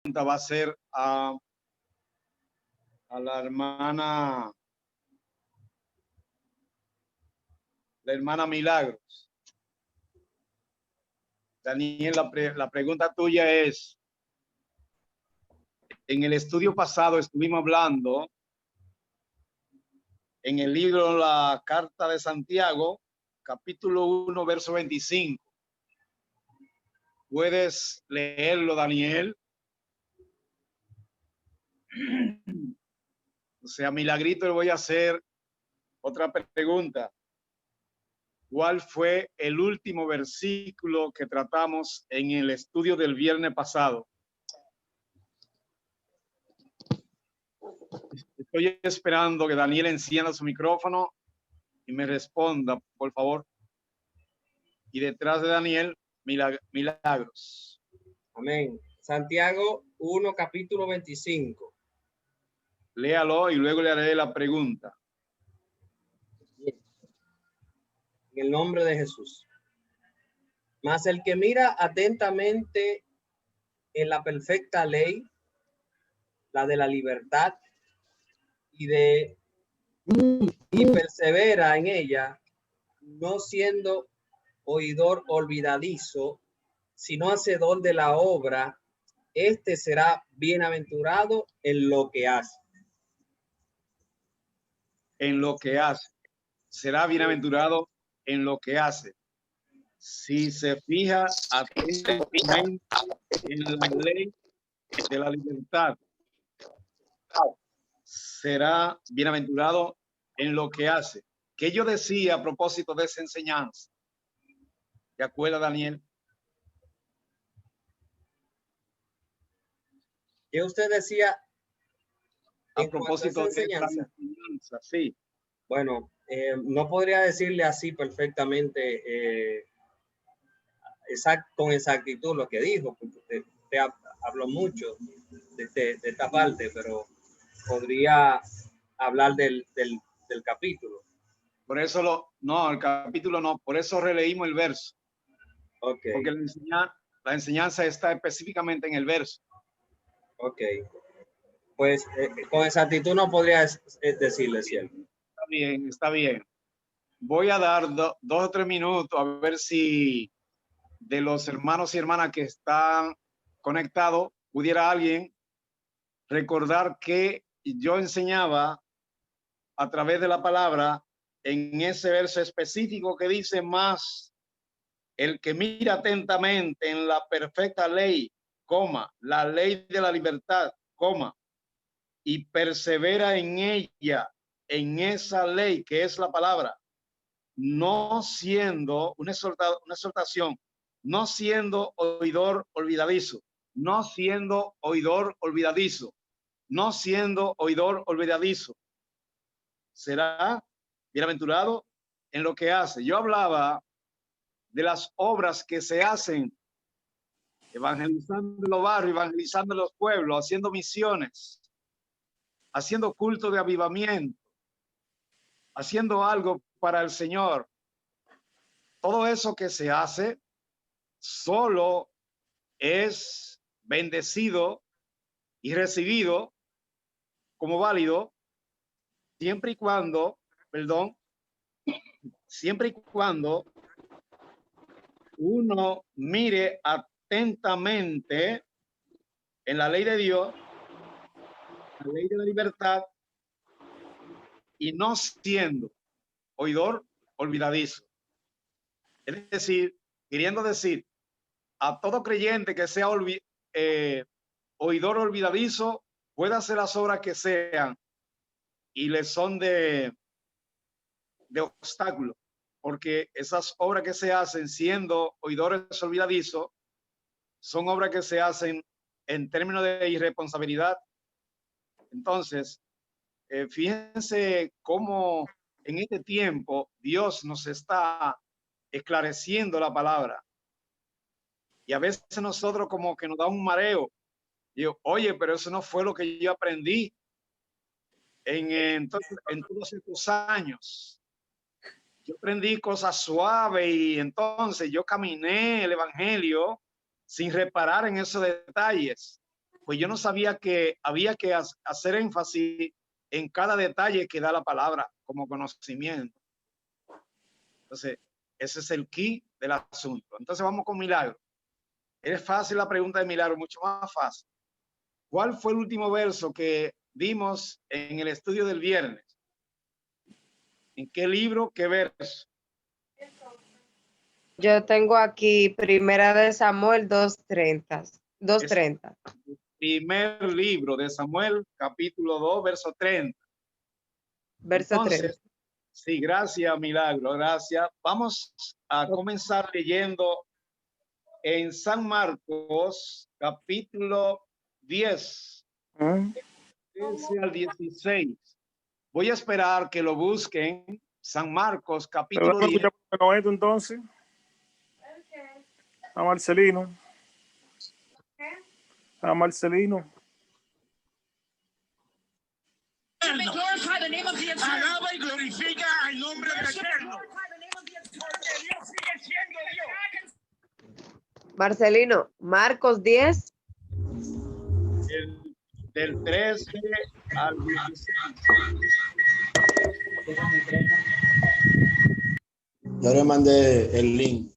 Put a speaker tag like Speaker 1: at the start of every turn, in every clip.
Speaker 1: Va a ser a la hermana Milagros. Daniel, la pregunta tuya es, en el estudio pasado estuvimos hablando en el libro La Carta de Santiago, capítulo 1, verso 25. ¿Puedes leerlo, Daniel? O sea, Milagrito, le voy a hacer otra pregunta. ¿Cuál fue el último versículo que tratamos en el estudio del viernes pasado? Estoy esperando que Daniel encienda su micrófono y me responda, por favor. Y detrás de Daniel, Milagros.
Speaker 2: Amén. Santiago 1, capítulo 25.
Speaker 1: Léalo y luego le haré la pregunta.
Speaker 2: En el nombre de Jesús. Mas el que mira atentamente en la perfecta ley, la de la libertad, y persevera en ella, no siendo oidor olvidadizo, sino hacedor de la obra, este será bienaventurado en lo que hace.
Speaker 1: En lo que hace. Será bienaventurado en lo que hace. Si se fija atentamente en la ley de la libertad, será bienaventurado en lo que hace. ¿Qué yo decía a propósito de esa enseñanza? ¿Te acuerdas, Daniel?
Speaker 2: ¿Qué usted decía
Speaker 1: a propósito de esa enseñanza? Sí.
Speaker 2: Bueno, no podría decirle así perfectamente con exactitud lo que dijo, porque usted habló mucho de esta parte, pero podría hablar del capítulo.
Speaker 1: Por eso el capítulo no, por eso releímos el verso.
Speaker 2: Okay.
Speaker 1: Porque la enseñanza está específicamente en el verso.
Speaker 2: Ok. Pues con exactitud no podría decirle, ¿cierto?
Speaker 1: Está bien, está bien. Voy a dar 2 o 3 minutos a ver si de los hermanos y hermanas que están conectados pudiera alguien recordar que yo enseñaba a través de la palabra en ese verso específico que dice más el que mira atentamente en la perfecta ley, coma, la ley de la libertad, coma, y persevera en ella, en esa ley que es la palabra, no siendo una exhortación, no siendo oidor olvidadizo, no siendo oidor olvidadizo, no siendo oidor olvidadizo, será bienaventurado en lo que hace. Yo hablaba de las obras que se hacen evangelizando los barrios, evangelizando los pueblos, haciendo misiones, haciendo culto de avivamiento, haciendo algo para el Señor. Todo eso que se hace solo es bendecido y recibido como válido siempre y cuando, siempre y cuando uno mire atentamente en la ley de Dios, la ley de la libertad, y no siendo oidor olvidadizo. Es decir, queriendo decir, a todo creyente que sea oidor olvidadizo, puede hacer las obras que sean y le son de obstáculo, porque esas obras que se hacen siendo oidores olvidadizos son obras que se hacen en términos de irresponsabilidad. Entonces, fíjense cómo en este tiempo Dios nos está esclareciendo la palabra. Y a veces nosotros como que nos da un mareo. Digo, oye, pero eso no fue lo que yo aprendí en todos estos años. Yo aprendí cosas suaves y entonces yo caminé el evangelio sin reparar en esos detalles. pues yo no sabía que había que hacer énfasis en cada detalle que da la palabra como conocimiento. Entonces, ese es el key del asunto. Entonces vamos con Milagro. Es fácil la pregunta de Milagro, mucho más fácil. ¿Cuál fue el último verso que dimos en el estudio del viernes? ¿En qué libro, qué verso?
Speaker 3: Yo tengo aquí Primera de Samuel 2:30. 2:30.
Speaker 1: Primer libro de Samuel, capítulo 2, verso 30.
Speaker 3: Verso
Speaker 1: Entonces,
Speaker 3: 30.
Speaker 1: sí, gracias, Milagro, gracias. Vamos a comenzar leyendo en San Marcos, capítulo 10, al 16. Voy a esperar que lo busquen. San Marcos, capítulo 10.
Speaker 4: Entonces, a Marcelino. A Marcelino.
Speaker 5: Alaba y glorifica al nombre del Eterno. Porque Dios sigue siendo Dios.
Speaker 3: Marcelino, Marcos 10.
Speaker 1: Del 13 al 16.
Speaker 6: Yo le mandé el link.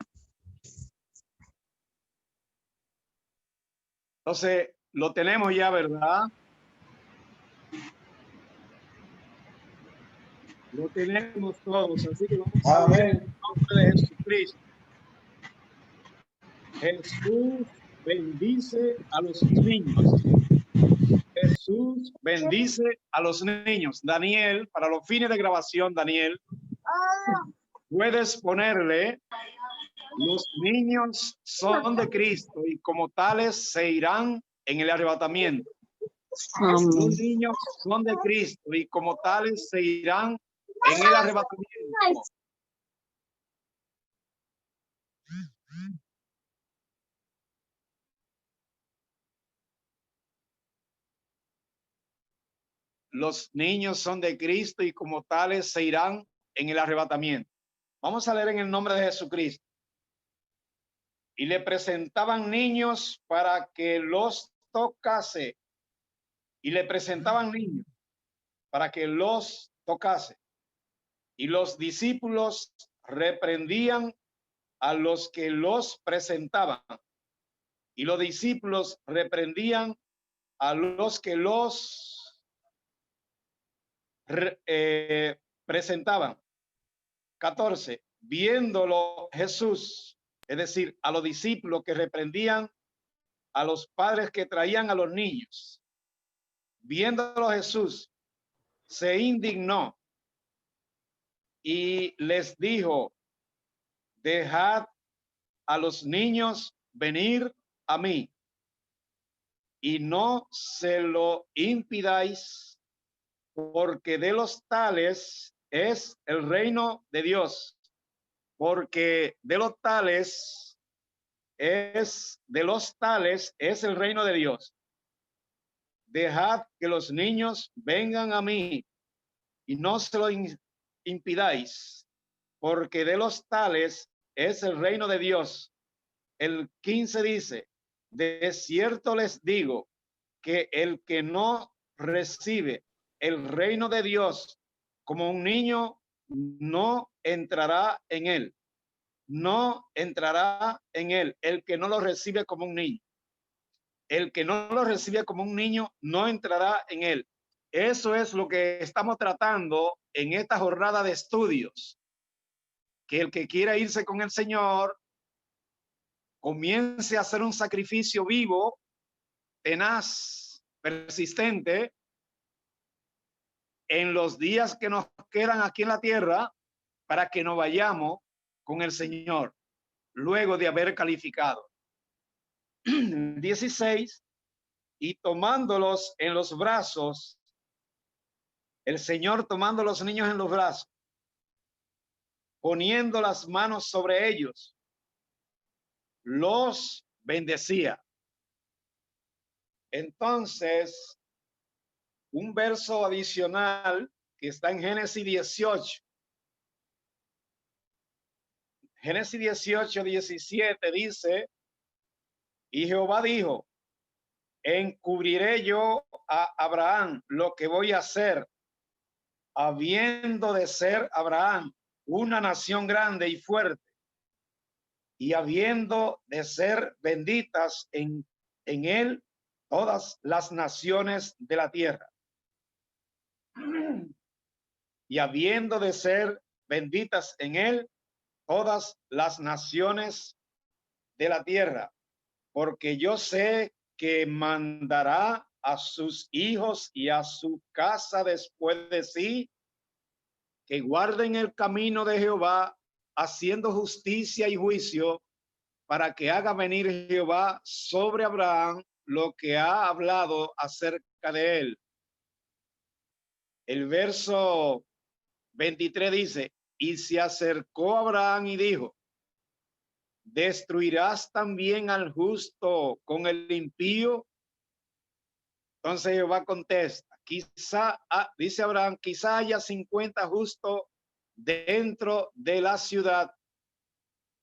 Speaker 1: Entonces, lo tenemos ya, ¿verdad? Lo tenemos todos, así que vamos a ver el nombre de Jesucristo. Jesús bendice a los niños. Jesús bendice a los niños. Daniel, para los fines de grabación, Daniel, puedes ponerle: los niños son de Cristo y como tales se irán en el arrebatamiento. Los niños son de Cristo y como tales se irán en el arrebatamiento. Los niños son de Cristo y como tales se irán en el arrebatamiento. Vamos a leer en el nombre de Jesucristo. Y le presentaban niños para que los tocase. Y le presentaban niños para que los tocase. Y los discípulos reprendían a los que los presentaban. Y los discípulos reprendían a los que los presentaban. 14. Viéndolo Jesús, es decir, a los discípulos que reprendían a los padres que traían a los niños. Viéndolo Jesús, se indignó y les dijo: dejad a los niños venir a mí y no se lo impidáis, porque de los tales es el reino de Dios. Porque de los tales es el reino de Dios. Dejad que los niños vengan a mí y no se lo impidáis, porque de los tales es el reino de Dios. El 15 dice: de cierto les digo que el que no recibe el reino de Dios como un niño, no entrará en él. No entrará en él el que no lo recibe como un niño. El que no lo recibe como un niño no entrará en él. Eso es lo que estamos tratando en esta jornada de estudios. Que el que quiera irse con el Señor comience a hacer un sacrificio vivo, tenaz, persistente, en los días que nos quedan aquí en la tierra, para que nos vayamos con el Señor, luego de haber calificado. 16. Y tomándolos en los brazos, el Señor tomando a los niños en los brazos, poniendo las manos sobre ellos, los bendecía. Entonces, un verso adicional que está en Génesis 18. Génesis 18, 17 dice: y Jehová dijo: encubriré yo a Abraham lo que voy a hacer, habiendo de ser Abraham una nación grande y fuerte, y habiendo de ser benditas en él todas las naciones de la tierra. Y habiendo de ser benditas en él todas las naciones de la tierra, porque yo sé que mandará a sus hijos y a su casa después de sí, que guarden el camino de Jehová, haciendo justicia y juicio, para que haga venir Jehová sobre Abraham lo que ha hablado acerca de él. El verso 23 dice, y se acercó Abraham y dijo, ¿destruirás también al justo con el impío? Entonces Jehová contesta, quizá, dice Abraham, quizá haya 50 justos dentro de la ciudad.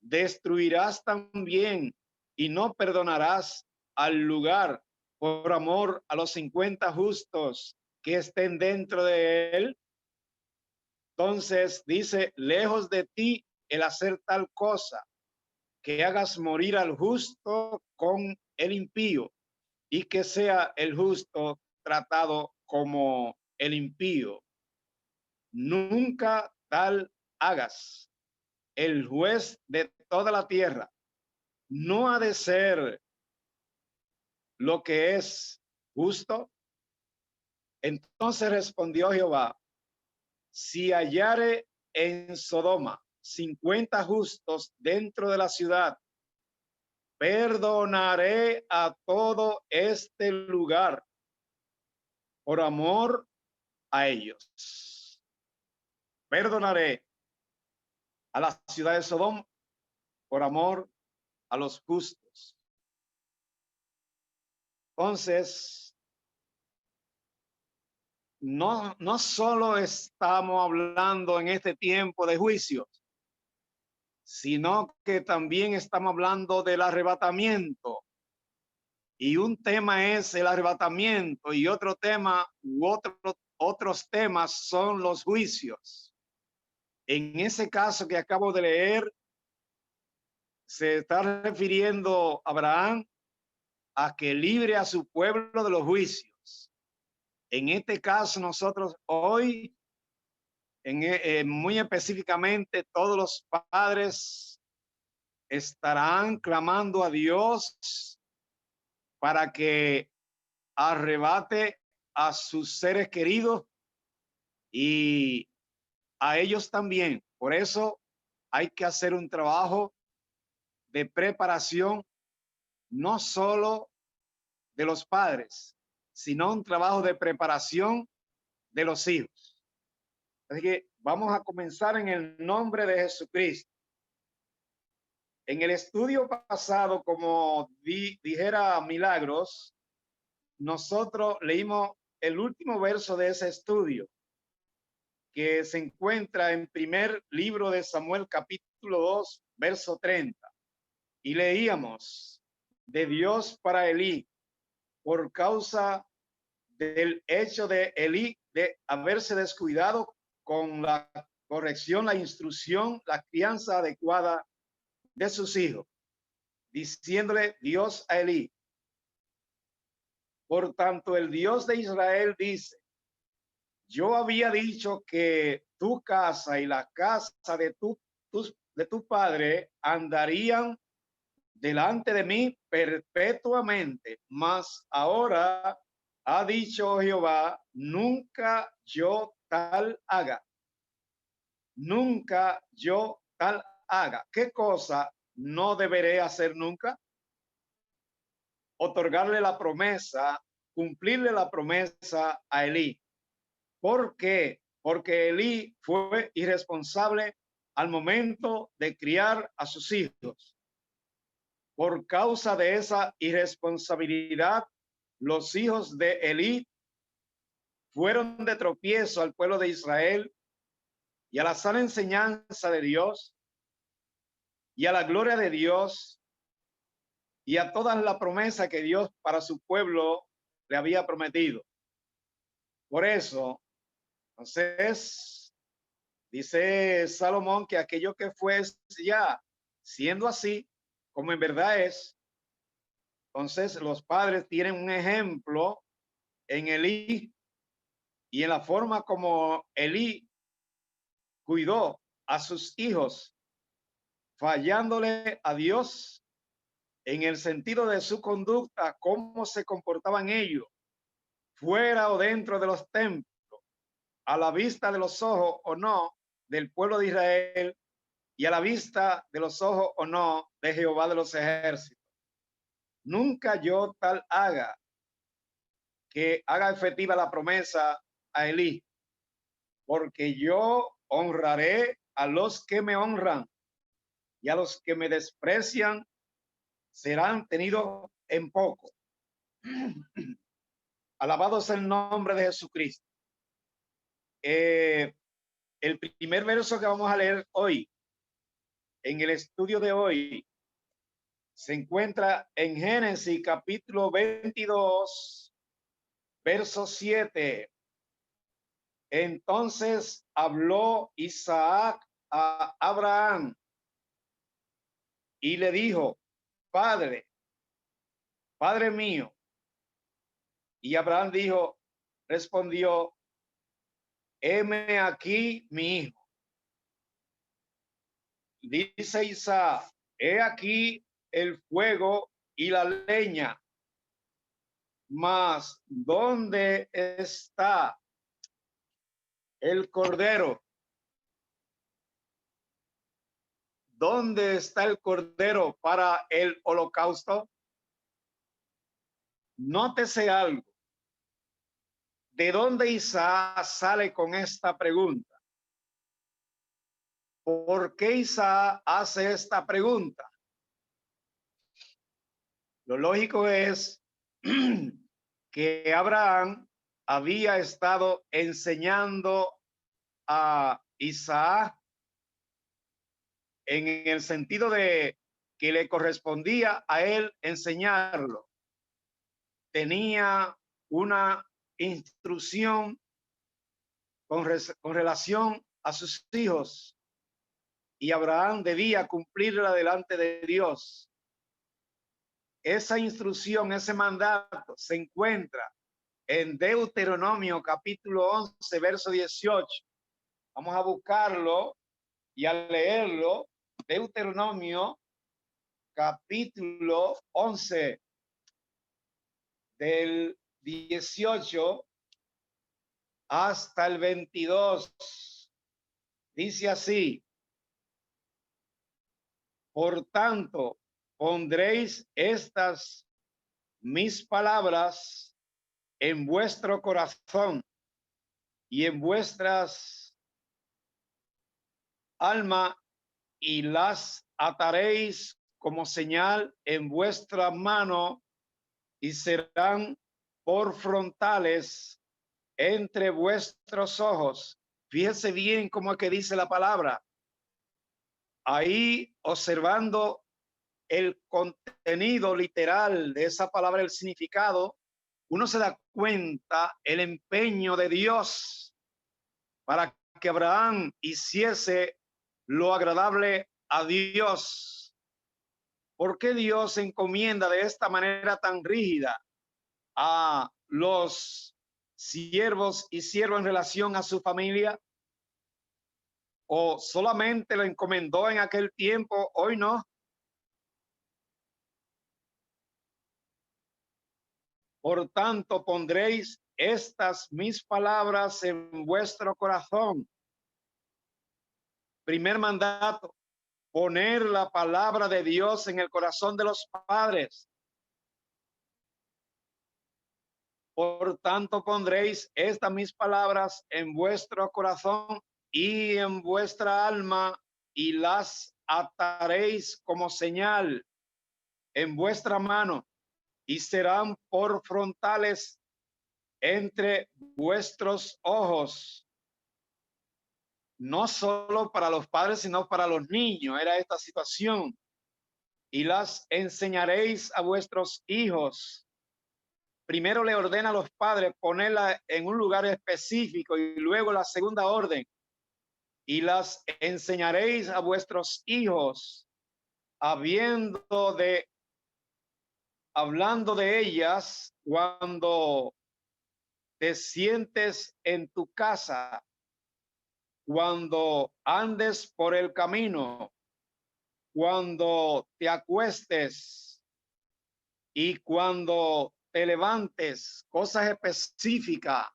Speaker 1: Destruirás también y no perdonarás al lugar por amor a los 50 justos que estén dentro de él. Entonces dice, lejos de ti el hacer tal cosa, que hagas morir al justo con el impío, y que sea el justo tratado como el impío. Nunca tal hagas. El juez de toda la tierra no ha de ser lo que es justo. Entonces respondió Jehová, si hallare en Sodoma 50 justos dentro de la ciudad, perdonaré a todo este lugar por amor a ellos. Perdonaré a la ciudad de Sodoma por amor a los justos. Entonces, no solo estamos hablando en este tiempo de juicios, sino que también estamos hablando del arrebatamiento. Y un tema es el arrebatamiento y otro tema otros temas son los juicios. En ese caso que acabo de leer, se está refiriendo a Abraham a que libre a su pueblo de los juicios. En este caso nosotros hoy, muy específicamente, todos los padres estarán clamando a Dios para que arrebate a sus seres queridos y a ellos también. Por eso hay que hacer un trabajo de preparación, no solo de los padres, sino un trabajo de preparación de los hijos. Así que vamos a comenzar en el nombre de Jesucristo. En el estudio pasado, como dijera Milagros, nosotros leímos el último verso de ese estudio, que se encuentra en primer libro de Samuel, capítulo 2, verso 30. Y leíamos, de Dios para Elí, por causa del hecho de Elí de haberse descuidado con la corrección, la instrucción, la crianza adecuada de sus hijos, diciéndole Dios a Elí, por tanto el Dios de Israel dice, yo había dicho que tu casa y la casa de tu padre andarían delante de mí perpetuamente, mas ahora ha dicho Jehová, nunca yo tal haga. Nunca yo tal haga. ¿Qué cosa no deberé hacer nunca? Otorgarle la promesa, cumplirle la promesa a Elí. ¿Por qué? Porque Elí fue irresponsable al momento de criar a sus hijos. Por causa de esa irresponsabilidad, los hijos de Elí fueron de tropiezo al pueblo de Israel y a la sana enseñanza de Dios y a la gloria de Dios y a todas las promesas que Dios para su pueblo le había prometido. Por eso, entonces, dice Salomón que aquello que fue ya siendo así, como en verdad es, entonces los padres tienen un ejemplo en Elí y en la forma como Elí cuidó a sus hijos, fallándole a Dios en el sentido de su conducta, cómo se comportaban ellos, fuera o dentro de los templos, a la vista de los ojos o no del pueblo de Israel y a la vista de los ojos o no de Jehová de los ejércitos. Nunca yo tal haga que haga efectiva la promesa a Elí, porque yo honraré a los que me honran y a los que me desprecian serán tenidos en poco. Alabado sea el nombre de Jesucristo. El primer verso que vamos a leer hoy, en el estudio de hoy, se encuentra en Génesis capítulo 22, verso 7. Entonces habló Isaac a Abraham y le dijo: Padre, Padre mío. Y Abraham respondió: heme aquí mi hijo. Dice Isaac: he aquí el fuego y la leña, mas ¿dónde está el cordero? ¿Dónde está el cordero para el holocausto? Nótese algo. ¿De dónde Isaac sale con esta pregunta? ¿Por qué Isaac hace esta pregunta? Lo lógico es que Abraham había estado enseñando a Isaac en el sentido de que le correspondía a él enseñarlo. Tenía una instrucción con relación a sus hijos y Abraham debía cumplirla delante de Dios. Esa instrucción, ese mandato se encuentra en Deuteronomio capítulo 11, verso 18. Vamos a buscarlo y a leerlo. Deuteronomio capítulo 11 del 18 hasta el 22. Dice así: por tanto, pondréis estas mis palabras en vuestro corazón y en vuestras almas, y las ataréis como señal en vuestra mano, y serán por frontales entre vuestros ojos. Fíjese bien cómo es que dice la palabra. Ahí, observando el contenido literal de esa palabra, el significado, uno se da cuenta el empeño de Dios para que Abraham hiciese lo agradable a Dios. ¿Por qué Dios encomienda de esta manera tan rígida a los siervos y siervas en relación a su familia? ¿O solamente lo encomendó en aquel tiempo, hoy no? Por tanto, pondréis estas mis palabras en vuestro corazón. Primer mandato: poner la palabra de Dios en el corazón de los padres. Por tanto, pondréis estas mis palabras en vuestro corazón y en vuestra alma, y las ataréis como señal en vuestra mano, y serán por frontales entre vuestros ojos. No solo para los padres, sino para los niños era esta situación. y las enseñaréis a vuestros hijos. Primero le ordena a los padres ponerla en un lugar específico y luego la segunda orden. Y las enseñaréis a vuestros hijos, hablando de ellas cuando te sientes en tu casa, cuando andes por el camino, cuando te acuestes y cuando te levantes. Cosas específicas.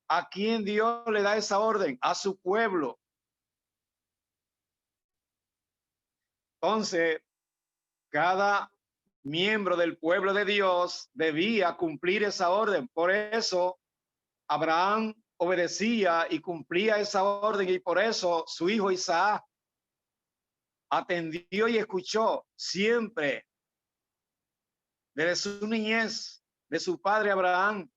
Speaker 1: ¿A quién Dios le da esa orden? A su pueblo. Entonces, cada miembro del pueblo de Dios debía cumplir esa orden. Por eso Abraham obedecía y cumplía esa orden, y por eso su hijo Isaac atendió y escuchó siempre desde su niñez de su padre Abraham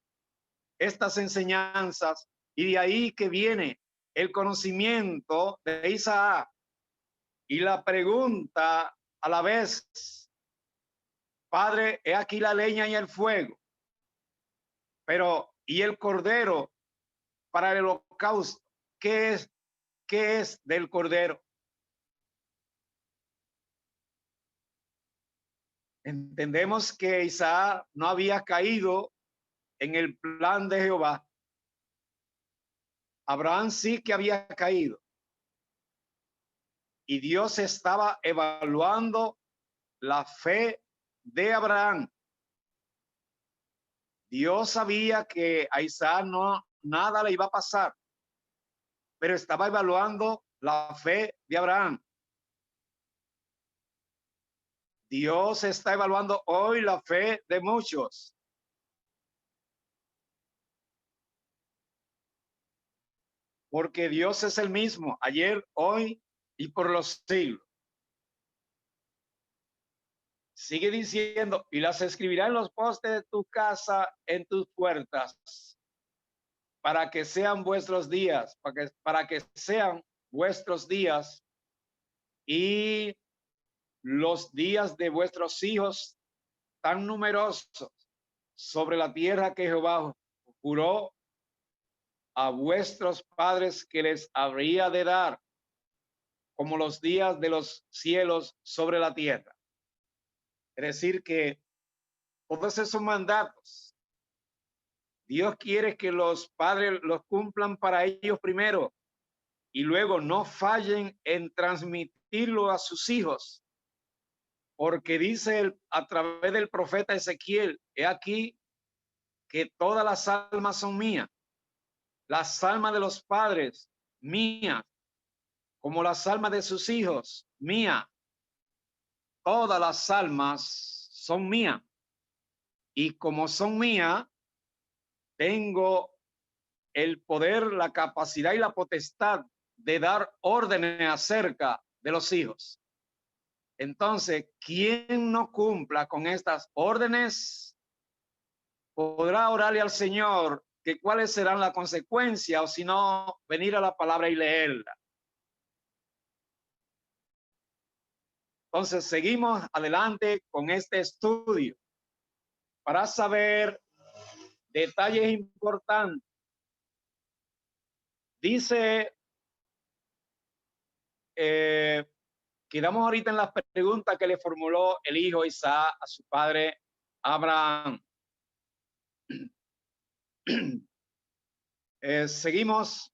Speaker 1: estas enseñanzas, y de ahí que viene el conocimiento de Isaac. Y la pregunta a la vez: Padre, he aquí la leña y el fuego, pero ¿y el cordero para el holocausto? ¿Qué es del cordero? Entendemos que Isaac no había caído en el plan de Jehová. Abraham sí que había caído. Y Dios estaba evaluando la fe de Abraham. Dios sabía que a Isaac nada le iba a pasar, pero estaba evaluando la fe de Abraham. Dios está evaluando hoy la fe de muchos. Porque Dios es el mismo ayer, hoy y por los siglos. Sigue diciendo: y las escribirá en los postes de tu casa, en tus puertas, para que sean vuestros días, para que sean vuestros días y los días de vuestros hijos tan numerosos sobre la tierra que Jehová juró a vuestros padres que les habría de dar, como los días de los cielos sobre la tierra. Es decir, que todos esos mandatos, Dios quiere que los padres los cumplan para ellos primero y luego no fallen en transmitirlo a sus hijos. Porque dice a través del profeta Ezequiel: he aquí que todas las almas son mías, las almas de los padres mías, como las almas de sus hijos mías. Todas las almas son mías, y como son mías, tengo el poder, la capacidad y la potestad de dar órdenes acerca de los hijos. Entonces, quien no cumpla con estas órdenes podrá orarle al Señor que cuáles serán las consecuencias, o si no, venir a la palabra y leerla. Entonces, seguimos adelante con este estudio para saber detalles importantes. Dice, quedamos ahorita en las preguntas que le formuló el hijo Isaac a su padre Abraham. Seguimos.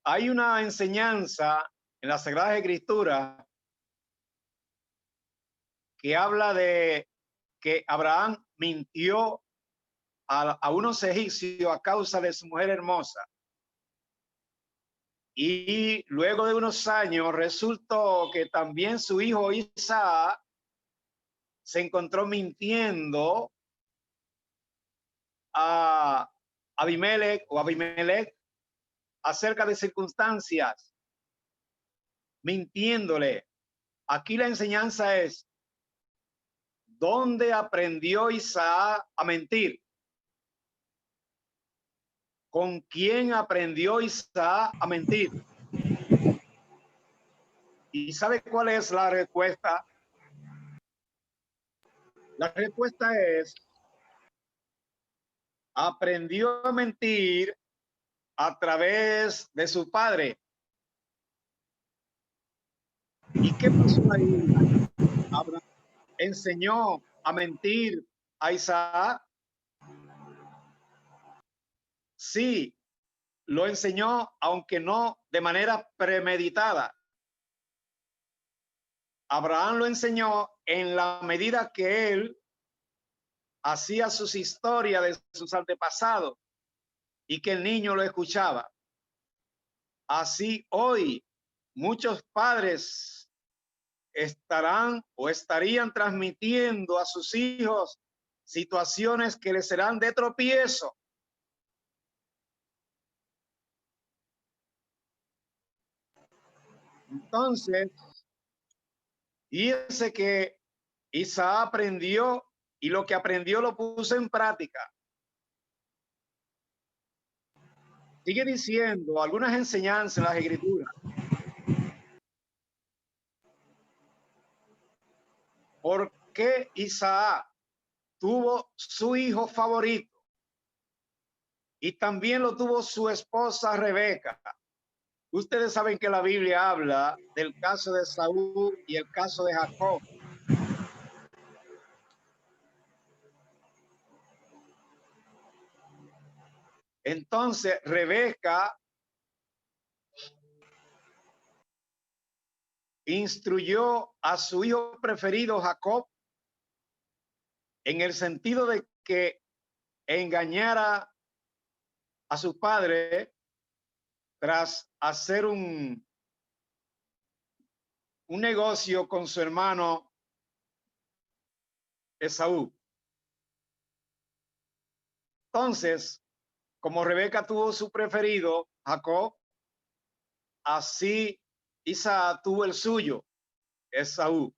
Speaker 1: Hay una enseñanza en la Sagrada Escritura que habla de que Abraham mintió a unos egipcios a causa de su mujer hermosa. Y luego de unos años resultó que también su hijo Isaac se encontró mintiendo a Abimelech acerca de circunstancias, mintiéndole. Aquí la enseñanza es: ¿dónde aprendió Isaac a mentir? ¿Con quién aprendió Isaac a mentir? ¿Y sabe cuál es la respuesta? La respuesta es, aprendió a mentir a través de su padre. ¿Y qué pasó ahí? Abraham enseñó a mentir a Isaac. Sí, lo enseñó, aunque no de manera premeditada. Abraham lo enseñó en la medida que él hacía sus historias de sus antepasados y que el niño lo escuchaba. Así hoy muchos padres estarán o estarían transmitiendo a sus hijos situaciones que les serán de tropiezo. Entonces, dice que Isaac aprendió y lo que aprendió lo puso en práctica. Sigue diciendo algunas enseñanzas en las Escrituras. ¿Por qué Isaac tuvo su hijo favorito? Y también lo tuvo su esposa Rebeca. Ustedes saben que la Biblia habla del caso de Saúl y el caso de Jacob. Entonces, Rebeca instruyó a su hijo preferido, Jacob, en el sentido de que engañara a su padre tras hacer un negocio con su hermano Esaú. Entonces, como Rebeca tuvo su preferido, Jacob, así Isaac tuvo el suyo, Esaú.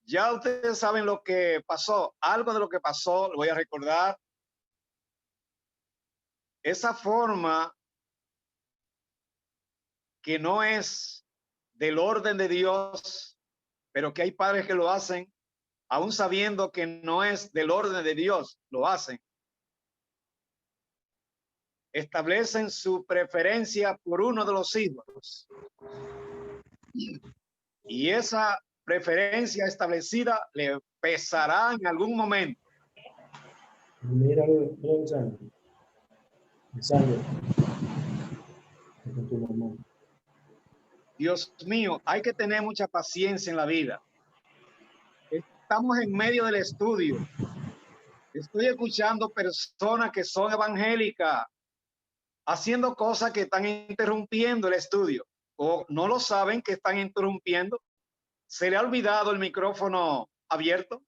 Speaker 1: Ya ustedes saben lo que pasó, algo de lo que pasó, lo voy a recordar. Esa forma que no es del orden de Dios, pero que hay padres que lo hacen, aún sabiendo que no es del orden de Dios, lo hacen. Establecen su preferencia por uno de los hijos. Y esa preferencia establecida le pesará en algún momento.
Speaker 6: Mira, ensayo. Con tu mamá.
Speaker 1: Dios mío, hay que tener mucha paciencia en la vida. Estamos en medio del estudio. Estoy escuchando personas que son evangélicas haciendo cosas que están interrumpiendo el estudio o no lo saben que están interrumpiendo. ¿Se le ha olvidado el micrófono abierto?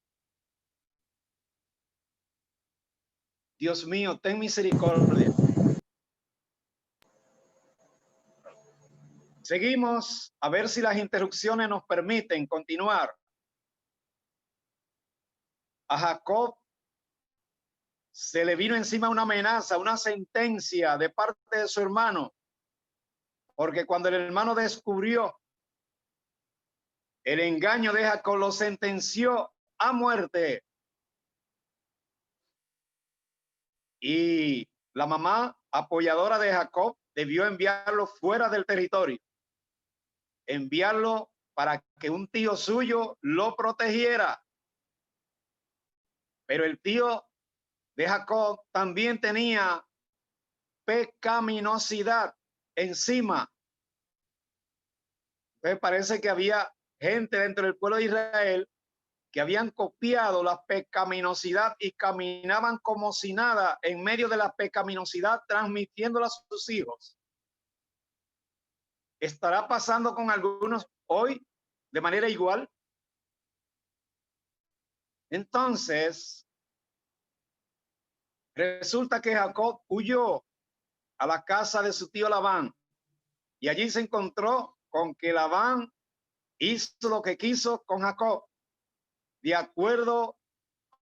Speaker 1: Dios mío, ten misericordia. Seguimos a ver si las interrupciones nos permiten continuar. A Jacob se le vino encima una amenaza, una sentencia de parte de su hermano, porque cuando el hermano descubrió el engaño de Jacob, lo sentenció a muerte. Y la mamá apoyadora de Jacob debió enviarlo fuera del territorio, enviarlo para que un tío suyo lo protegiera. Pero el tío de Jacob también tenía pecaminosidad encima. Entonces parece que había gente dentro del pueblo de Israel que habían copiado la pecaminosidad y caminaban como si nada en medio de la pecaminosidad, transmitiéndola a sus hijos. ¿Estará pasando con algunos hoy de manera igual? Entonces, resulta que Jacob huyó a la casa de su tío Labán y allí se encontró con que Labán hizo lo que quiso con Jacob, de acuerdo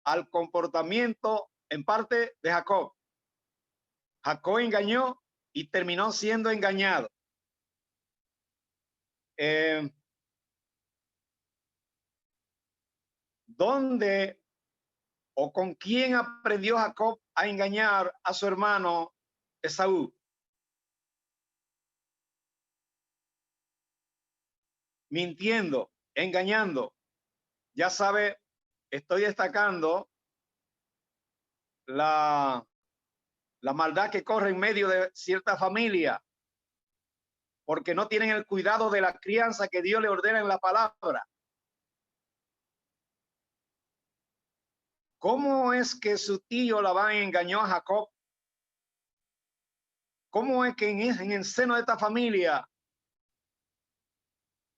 Speaker 1: al comportamiento en parte de Jacob. Jacob engañó y terminó siendo engañado. ¿Dónde o con quién aprendió Jacob a engañar a su hermano Esaú? Mintiendo, engañando. Ya sabe, estoy destacando la maldad que corre en medio de cierta familia, porque no tienen el cuidado de la crianza que Dios le ordena en la palabra. ¿Cómo es que su tío Labán engañó a Jacob? ¿Cómo es que en el seno de esta familia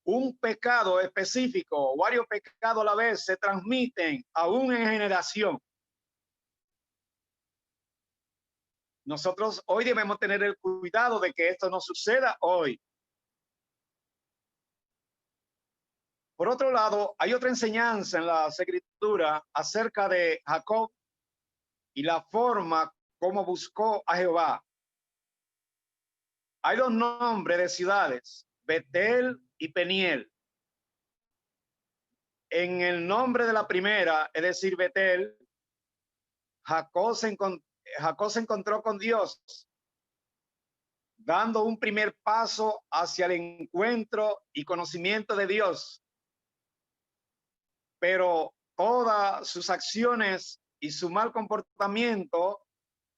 Speaker 1: un pecado específico, varios pecados a la vez se transmiten aún en generación? Nosotros hoy debemos tener el cuidado de que esto no suceda hoy. Por otro lado, hay otra enseñanza en la Escritura acerca de Jacob y la forma como buscó a Jehová. Hay dos nombres de ciudades, Betel y Peniel. En el nombre de la primera, es decir, Betel, Jacob se encontró con Dios, dando un primer paso hacia el encuentro y conocimiento de Dios. Pero todas sus acciones y su mal comportamiento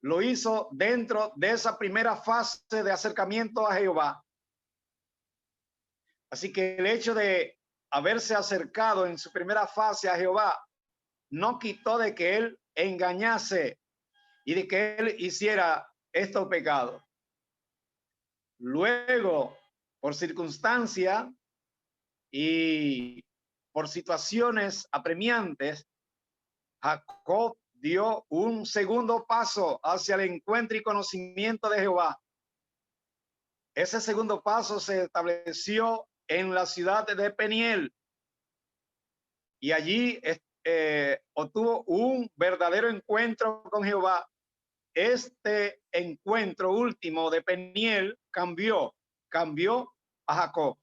Speaker 1: lo hizo dentro de esa primera fase de acercamiento a Jehová. Así que el hecho de haberse acercado en su primera fase a Jehová no quitó de que él engañase y de que él hiciera estos pecados. Luego, por circunstancia y por situaciones apremiantes, Jacob dio un segundo paso hacia el encuentro y conocimiento de Jehová. Ese segundo paso se estableció en la ciudad de Peniel y allí obtuvo un verdadero encuentro con Jehová. Este encuentro último de Peniel cambió a Jacob.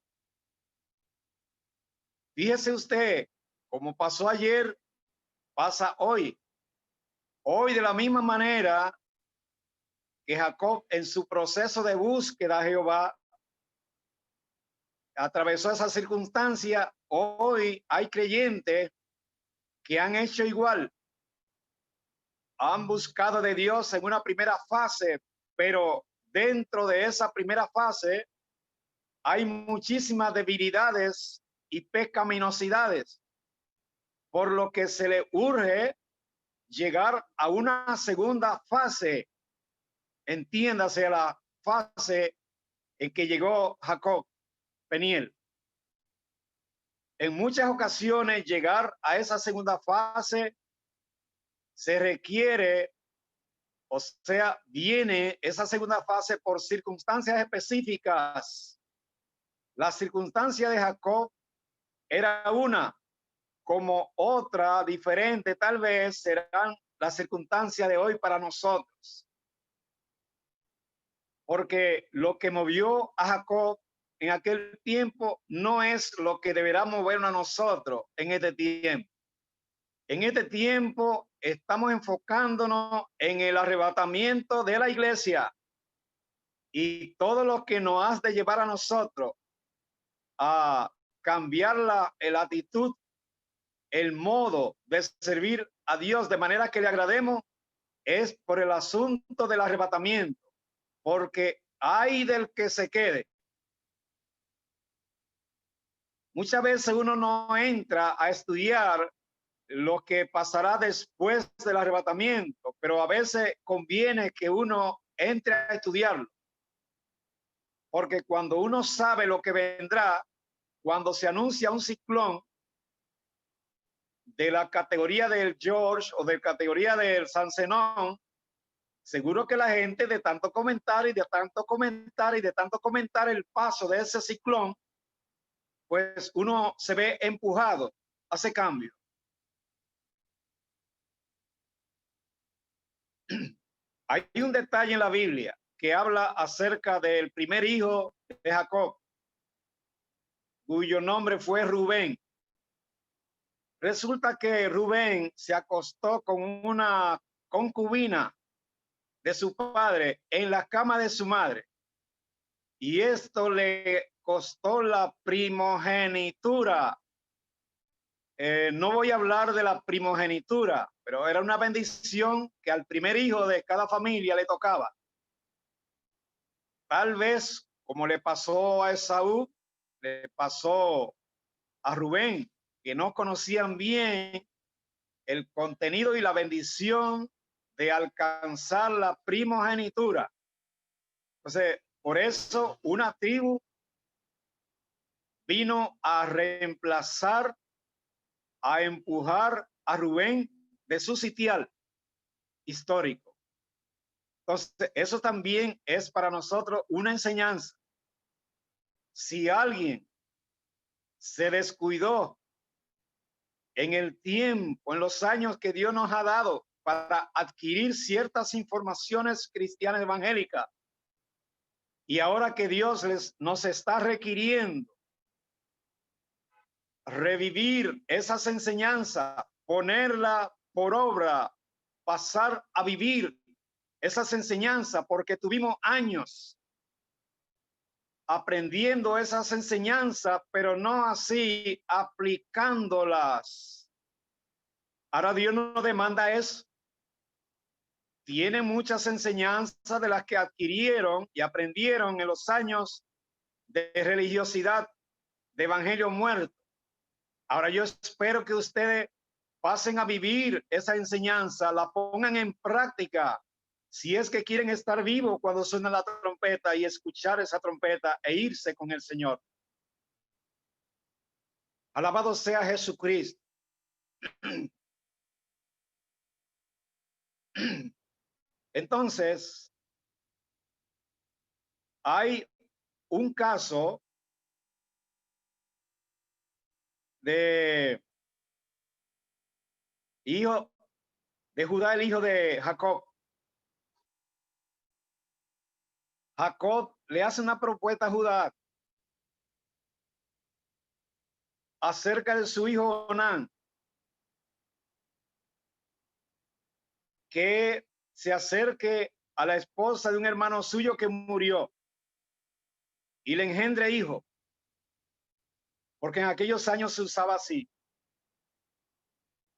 Speaker 1: Fíjese usted, como pasó ayer, pasa hoy. Hoy de la misma manera que Jacob en su proceso de búsqueda a Jehová atravesó esa circunstancia, hoy hay creyentes que han hecho igual. Han buscado de Dios en una primera fase, pero dentro de esa primera fase hay muchísimas debilidades y pecaminosidades, por lo que se le urge llegar a una segunda fase. Entiéndase a la fase en que llegó Jacob, Peniel. En muchas ocasiones llegar a esa segunda fase se requiere, o sea, viene esa segunda fase por circunstancias específicas. La circunstancia de Jacob era una, como otra diferente tal vez serán las circunstancias de hoy para nosotros. Porque lo que movió a Jacob en aquel tiempo no es lo que deberá movernos a nosotros en este tiempo. En este tiempo estamos enfocándonos en el arrebatamiento de la iglesia y todo lo que nos ha de llevar a nosotros a cambiar la actitud, el modo de servir a Dios de manera que le agrademos es por el asunto del arrebatamiento, porque hay del que se quede. Muchas veces uno no entra a estudiar lo que pasará después del arrebatamiento, pero a veces conviene que uno entre a estudiarlo, porque cuando uno sabe lo que vendrá, cuando se anuncia un ciclón de la categoría del George o de la categoría del San Zenón, seguro que la gente de tanto comentar y de tanto comentar y de tanto comentar el paso de ese ciclón, pues uno se ve empujado a ese cambio. Hay un detalle en la Biblia que habla acerca del primer hijo de Jacob. cuyo nombre fue Rubén. Resulta que Rubén se acostó con una concubina de su padre en la cama de su madre. Y esto le costó la primogenitura. No voy a hablar de la primogenitura, pero era una bendición que al primer hijo de cada familia le tocaba. Tal vez, como le pasó a Esaú, le pasó a Rubén, que no conocían bien el contenido y la bendición de alcanzar la primogenitura. Entonces, por eso una tribu vino a reemplazar, a empujar a Rubén de su sitial histórico. Entonces, eso también es para nosotros una enseñanza. Si alguien se descuidó en el tiempo, en los años que Dios nos ha dado para adquirir ciertas informaciones cristianas evangélicas, y ahora que Dios nos está requiriendo revivir esas enseñanzas, ponerla por obra, pasar a vivir esas enseñanzas, porque tuvimos años aprendiendo esas enseñanzas, pero no así aplicándolas. Ahora Dios nos demanda eso. Tiene muchas enseñanzas de las que adquirieron y aprendieron en los años de religiosidad, de evangelio muerto. Ahora yo espero que ustedes pasen a vivir esa enseñanza, la pongan en práctica, si es que quieren estar vivos cuando suena la trompeta y escuchar esa trompeta e irse con el Señor. Alabado sea Jesucristo. Entonces, hay un caso de hijo de Judá, el hijo de Jacob. Jacob le hace una propuesta a Judá acerca de su hijo Onán, que se acerque a la esposa de un hermano suyo que murió y le engendre hijo, porque en aquellos años se usaba así.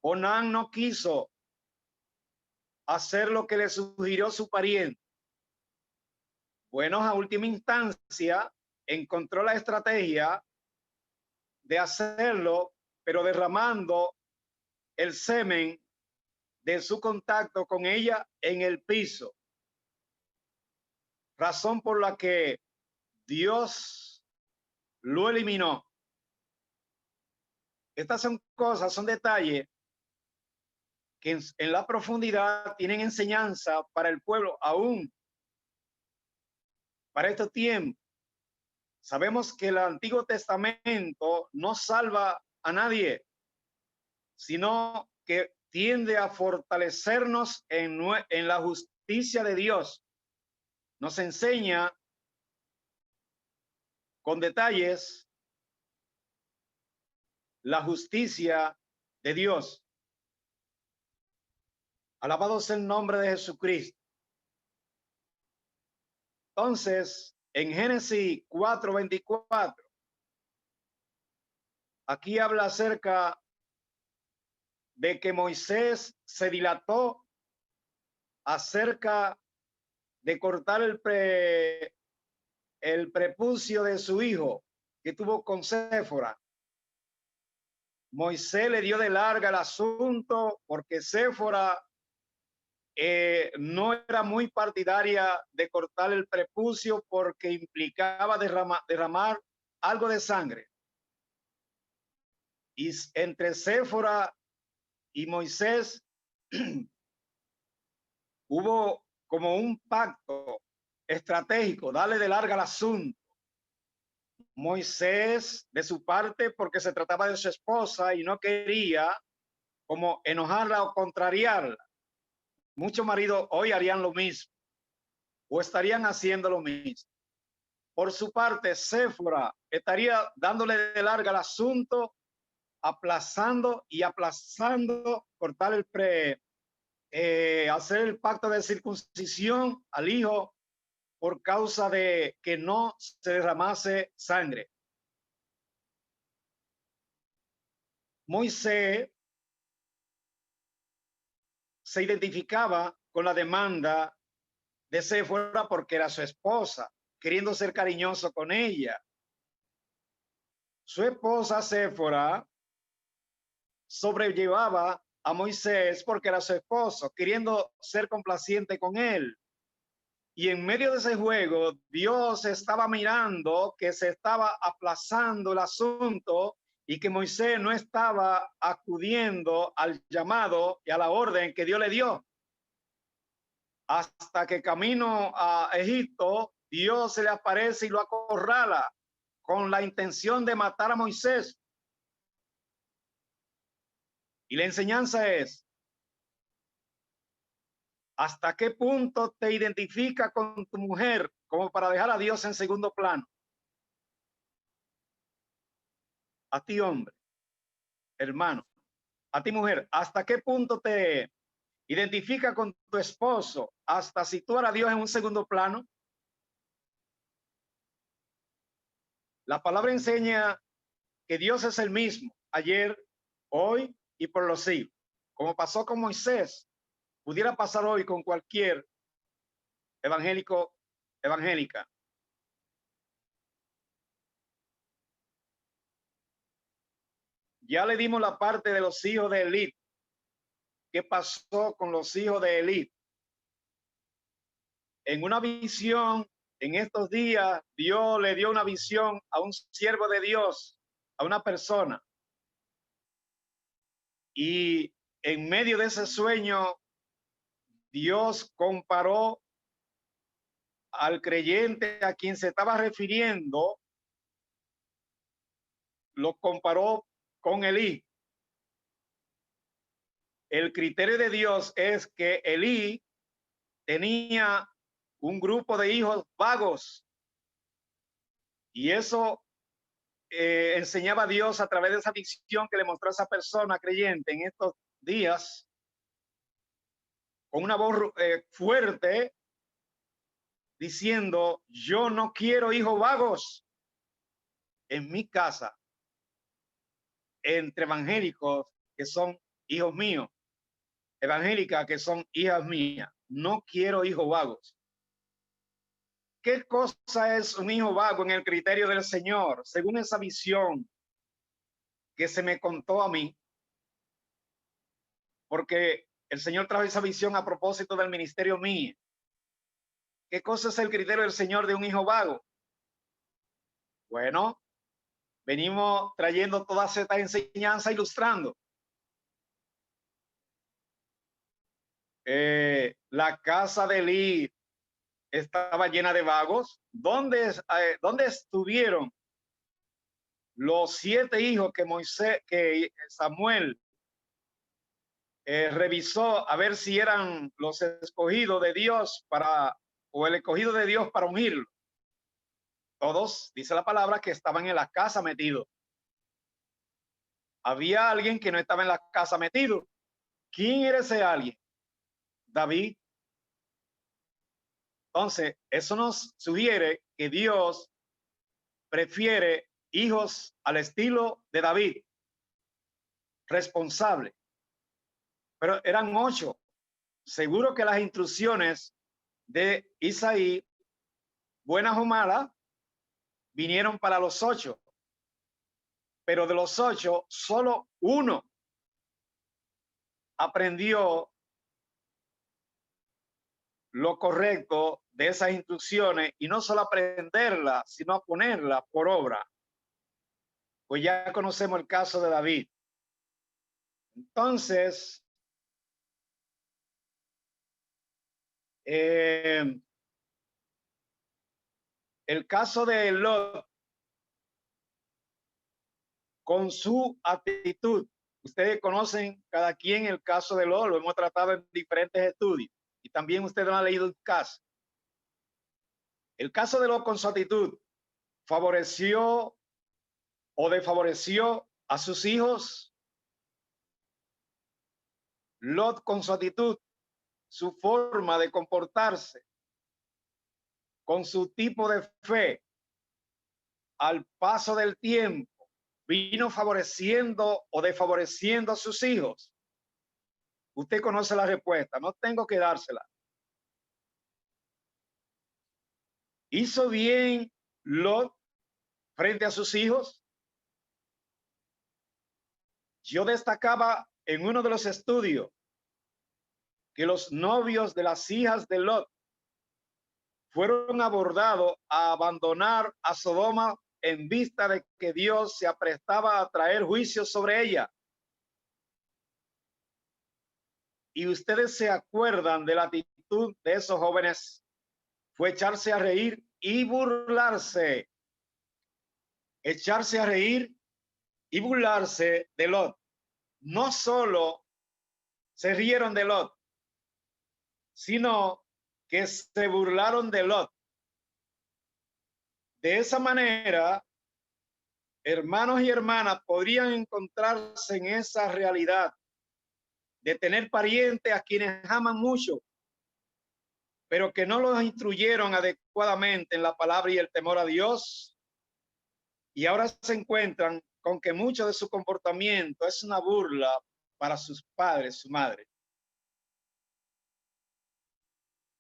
Speaker 1: Onán no quiso hacer lo que le sugirió su pariente. Bueno, a última instancia encontró la estrategia de hacerlo, pero derramando el semen de su contacto con ella en el piso. Razón por la que Dios lo eliminó. Estas son cosas, son detalles que en la profundidad tienen enseñanza para el pueblo, aún para este tiempo. Sabemos que el Antiguo Testamento no salva a nadie, sino que tiende a fortalecernos en la justicia de Dios. Nos enseña con detalles la justicia de Dios. Alabado sea el nombre de Jesucristo. Entonces, en Génesis 4:24, aquí habla acerca de que Moisés se dilató acerca de cortar el prepucio de su hijo que tuvo con Séfora. Moisés le dio de larga el asunto porque Séfora no era muy partidaria de cortar el prepucio porque implicaba derramar algo de sangre. Y entre Séfora y Moisés hubo como un pacto estratégico, darle de larga el asunto. Moisés, de su parte, porque se trataba de su esposa y no quería como enojarla o contrariarla. Muchos maridos hoy harían lo mismo o estarían haciendo lo mismo. Por su parte, Séfora estaría dándole de larga el asunto, aplazando y aplazando, cortar hacer el pacto de circuncisión al hijo por causa de que no se derramase sangre. Moisés se identificaba con la demanda de Séfora porque era su esposa, queriendo ser cariñoso con ella. Su esposa Séfora sobrellevaba a Moisés porque era su esposo, queriendo ser complaciente con él. Y en medio de ese juego, Dios estaba mirando que se estaba aplazando el asunto y que Moisés no estaba acudiendo al llamado y a la orden que Dios le dio. Hasta que camino a Egipto, Dios se le aparece y lo acorrala con la intención de matar a Moisés. Y la enseñanza es, ¿hasta qué punto te identifica con tu mujer como para dejar a Dios en segundo plano? A ti, hombre, hermano, a ti, mujer, ¿hasta qué punto te identifica con tu esposo hasta situar a Dios en un segundo plano? La palabra enseña que Dios es el mismo ayer, hoy y por los siglos. Como pasó con Moisés, pudiera pasar hoy con cualquier evangélico, evangélica. Ya le dimos la parte de los hijos de Elí. ¿Qué pasó con los hijos de Elí? En una visión, en estos días, Dios le dio una visión a un siervo de Dios, a una persona. Y en medio de ese sueño, Dios comparó al creyente a quien se estaba refiriendo, lo comparó con Elí. El criterio de Dios es que Elí tenía un grupo de hijos vagos y eso enseñaba a Dios a través de esa visión que le mostró a esa persona creyente en estos días con una voz fuerte diciendo: yo no quiero hijos vagos en mi casa entre evangélicos que son hijos míos, evangélicas que son hijas mías. No quiero hijos vagos. ¿Qué cosa es un hijo vago en el criterio del Señor? Según esa visión que se me contó a mí, porque el Señor trajo esa visión a propósito del ministerio mío. ¿Qué cosa es el criterio del Señor de un hijo vago? Bueno, venimos trayendo toda esta enseñanza ilustrando. La casa de Elí estaba llena de vagos. ¿Dónde estuvieron los 7 hijos que Samuel revisó a ver si eran los escogidos de Dios o el escogido de Dios para ungirlo? Todos, dice la palabra, que estaban en la casa metidos. Había alguien que no estaba en la casa metido. ¿Quién era ese alguien? David. Entonces, eso nos sugiere que Dios prefiere hijos al estilo de David, responsable. Pero eran 8. Seguro que las instrucciones de Isaí, buenas o malas, vinieron para los 8. Pero de los 8, solo 1 aprendió lo correcto de esas instrucciones, y no solo aprenderla, sino a ponerla por obra. Pues ya conocemos el caso de David. Entonces, el caso de Lot, con su actitud, ustedes conocen cada quien el caso de Lot, lo hemos tratado en diferentes estudios. Y también ustedes han leído el caso. El caso de Lot con su actitud favoreció o desfavoreció a sus hijos. Lot, con su actitud, su forma de comportarse, con su tipo de fe, al paso del tiempo, vino favoreciendo o desfavoreciendo a sus hijos. Usted conoce la respuesta, no tengo que dársela. ¿Hizo bien Lot frente a sus hijos? Yo destacaba en uno de los estudios que los novios de las hijas de Lot fueron abordados a abandonar a Sodoma en vista de que Dios se aprestaba a traer juicio sobre ella. Y ustedes se acuerdan de la actitud de esos jóvenes, fue echarse a reír y burlarse. Echarse a reír y burlarse de Lot. No solo se rieron de Lot, sino que se burlaron de Lot. De esa manera, hermanos y hermanas podrían encontrarse en esa realidad de tener parientes a quienes aman mucho, pero que no los instruyeron adecuadamente en la palabra y el temor a Dios, y ahora se encuentran con que mucho de su comportamiento es una burla para sus padres, su madre.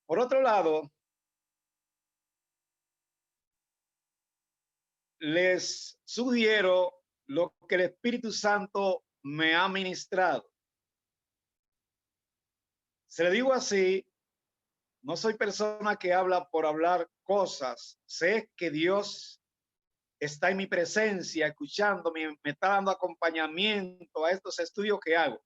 Speaker 1: Por otro lado, les sugiero lo que el Espíritu Santo me ha ministrado. Se le digo así, no soy persona que habla por hablar cosas. Sé que Dios está en mi presencia, escuchándome, me está dando acompañamiento a estos estudios que hago.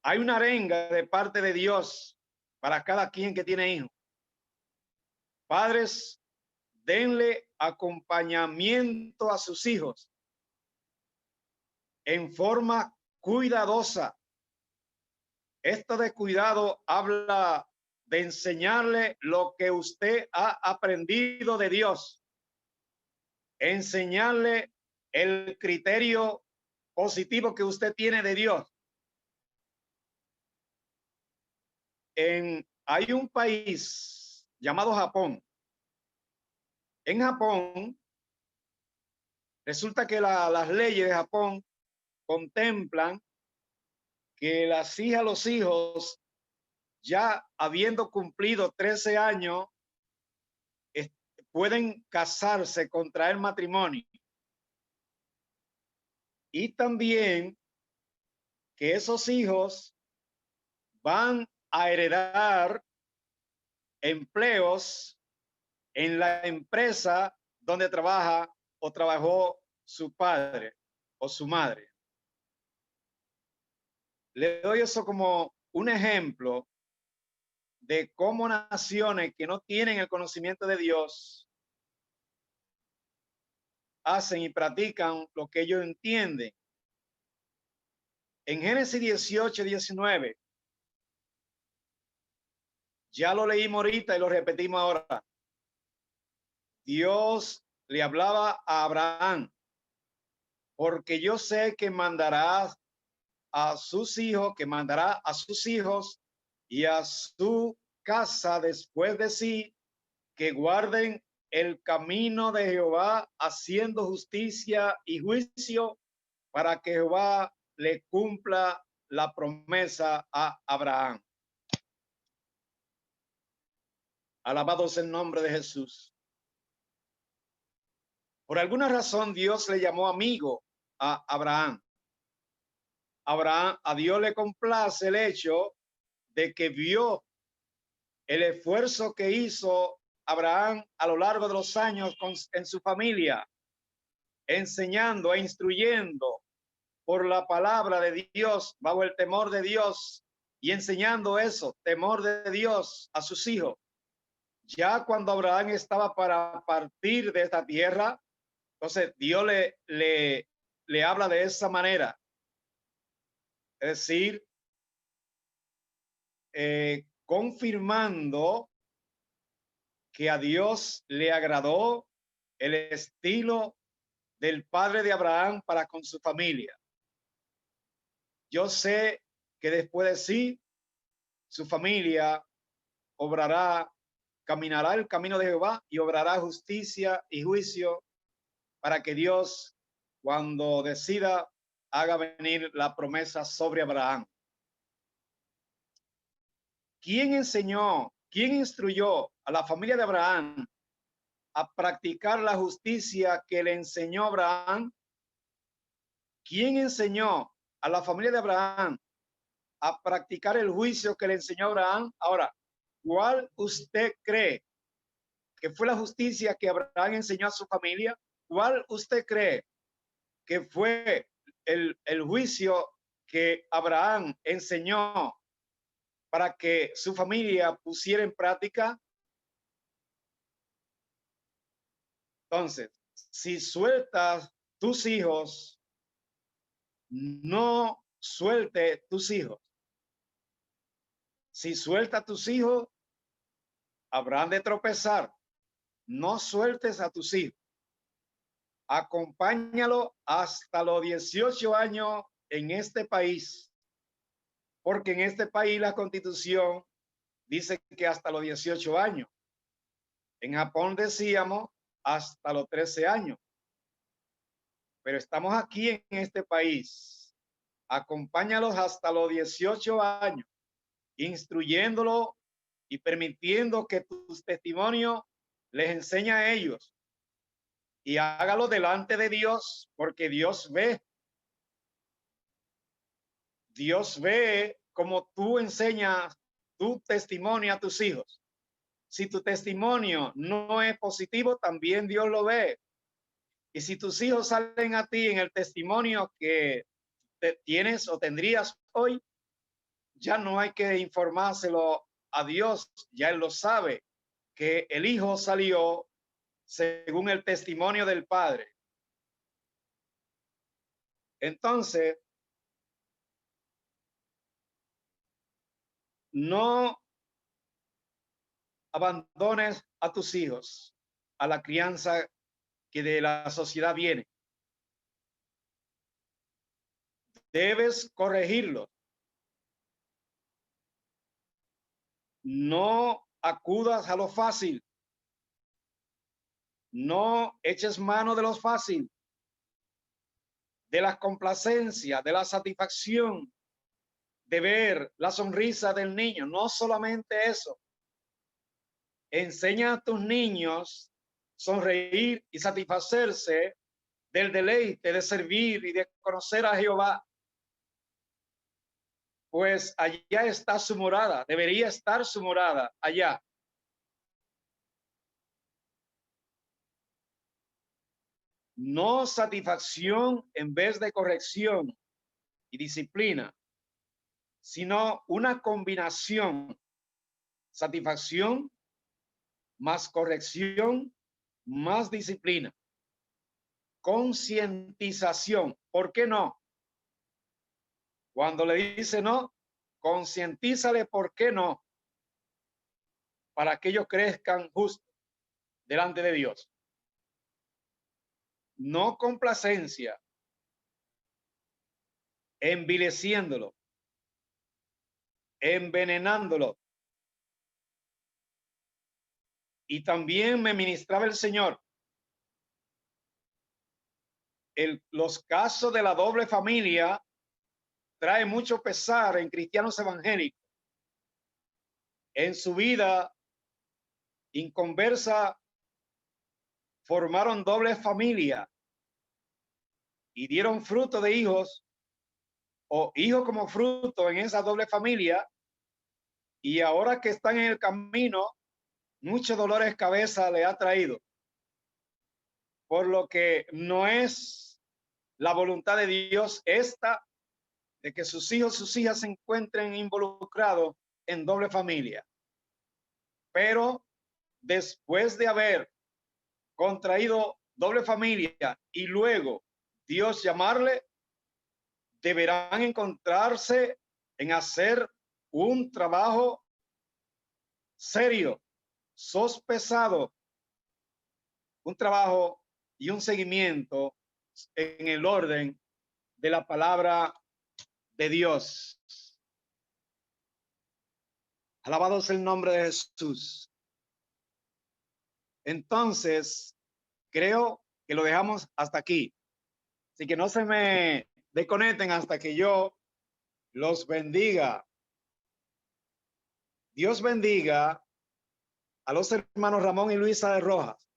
Speaker 1: Hay una arenga de parte de Dios para cada quien que tiene hijos. Padres, denle acompañamiento a sus hijos en forma cuidadosa. Esto de cuidado habla de enseñarle lo que usted ha aprendido de Dios, enseñarle el criterio positivo que usted tiene de Dios. Hay un país llamado Japón. En Japón, resulta que las leyes de Japón contemplan que las hijas, los hijos, ya habiendo cumplido 13 años, pueden casarse, contraer matrimonio. Y también que esos hijos van a heredar empleos en la empresa donde trabaja o trabajó su padre o su madre. Le doy eso como un ejemplo de cómo naciones que no tienen el conocimiento de Dios hacen y practican lo que ellos entienden. En Génesis 18, 19, ya lo leímos ahorita y lo repetimos ahora. Dios le hablaba a Abraham, porque yo sé que mandará a sus hijos, y a su casa después de sí, que guarden el camino de Jehová, haciendo justicia y juicio, para que Jehová le cumpla la promesa a Abraham. Alabado sea el nombre de Jesús. Por alguna razón Dios le llamó amigo a Abraham. A Dios le complace el hecho de que vio el esfuerzo que hizo Abraham a lo largo de los años en su familia, enseñando e instruyendo por la palabra de Dios, bajo el temor de Dios, y enseñando eso, temor de Dios, a sus hijos. Ya cuando Abraham estaba para partir de esta tierra, entonces Dios le habla de esa manera. Es decir, confirmando que a Dios le agradó el estilo del padre de Abraham para con su familia. Yo sé que después de sí, su familia caminará el camino de Jehová y obrará justicia y juicio para que Dios, cuando decida, haga venir la promesa sobre Abraham. ¿Quién instruyó a la familia de Abraham a practicar la justicia que le enseñó Abraham? ¿Quién enseñó a la familia de Abraham a practicar el juicio que le enseñó Abraham? Ahora, ¿cuál usted cree que fue la justicia que Abraham enseñó a su familia? ¿Cuál usted cree que fue el juicio que Abraham enseñó para que su familia pusiera en práctica? Entonces, si sueltas tus hijos, no suelte tus hijos. Si sueltas tus hijos, habrán de tropezar. No sueltes a tus hijos. Acompáñalo hasta los 18 años en este país, porque en este país la Constitución dice que hasta los 18 años. En Japón decíamos hasta los 13 años. Pero estamos aquí en este país. Acompáñalos hasta los 18 años, instruyéndolo y permitiendo que tus testimonios les enseñe a ellos. Y hágalo delante de Dios, porque Dios ve. Dios ve como tú enseñas tu testimonio a tus hijos. Si tu testimonio no es positivo, también Dios lo ve. Y si tus hijos salen a ti en el testimonio que tienes o tendrías hoy, ya no hay que informárselo a Dios, ya Él lo sabe, que el hijo salió según el testimonio del padre. Entonces, no abandones a tus hijos a la crianza que de la sociedad viene. Debes corregirlos. No acudas a lo fácil. No eches mano de lo fácil, de la complacencia, de la satisfacción, de ver la sonrisa del niño. No solamente eso. Enseña a tus niños sonreír y satisfacerse del deleite de servir y de conocer a Jehová. Pues allá está su morada, debería estar su morada allá. No satisfacción en vez de corrección y disciplina, sino una combinación, satisfacción más corrección más disciplina. Concientización, ¿por qué no? Cuando le dice no, concientízale por qué no, para que ellos crezcan justos delante de Dios. No complacencia, envileciéndolo, envenenándolo. Y también me ministraba el Señor los casos de la doble familia trae mucho pesar en cristianos evangélicos. En su vida inconversa formaron doble familia y dieron fruto de hijos o hijos como fruto en esa doble familia, y ahora que están en el camino, muchos dolores de cabeza le ha traído, por lo que no es la voluntad de Dios esta de que sus hijos, sus hijas se encuentren involucrados en doble familia. Pero después de haber contraído doble familia y luego Dios llamarle, deberán encontrarse en hacer un trabajo serio, sospesado, un trabajo y un seguimiento en el orden de la palabra de Dios. Alabado sea el nombre de Jesús. Entonces, creo que lo dejamos hasta aquí. Así que no se me desconecten hasta que yo los bendiga. Dios bendiga a los hermanos Ramón y Luisa de Rojas.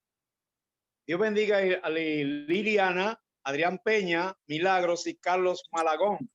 Speaker 1: Dios bendiga a Liliana, Adrián Peña, Milagros y Carlos Malagón.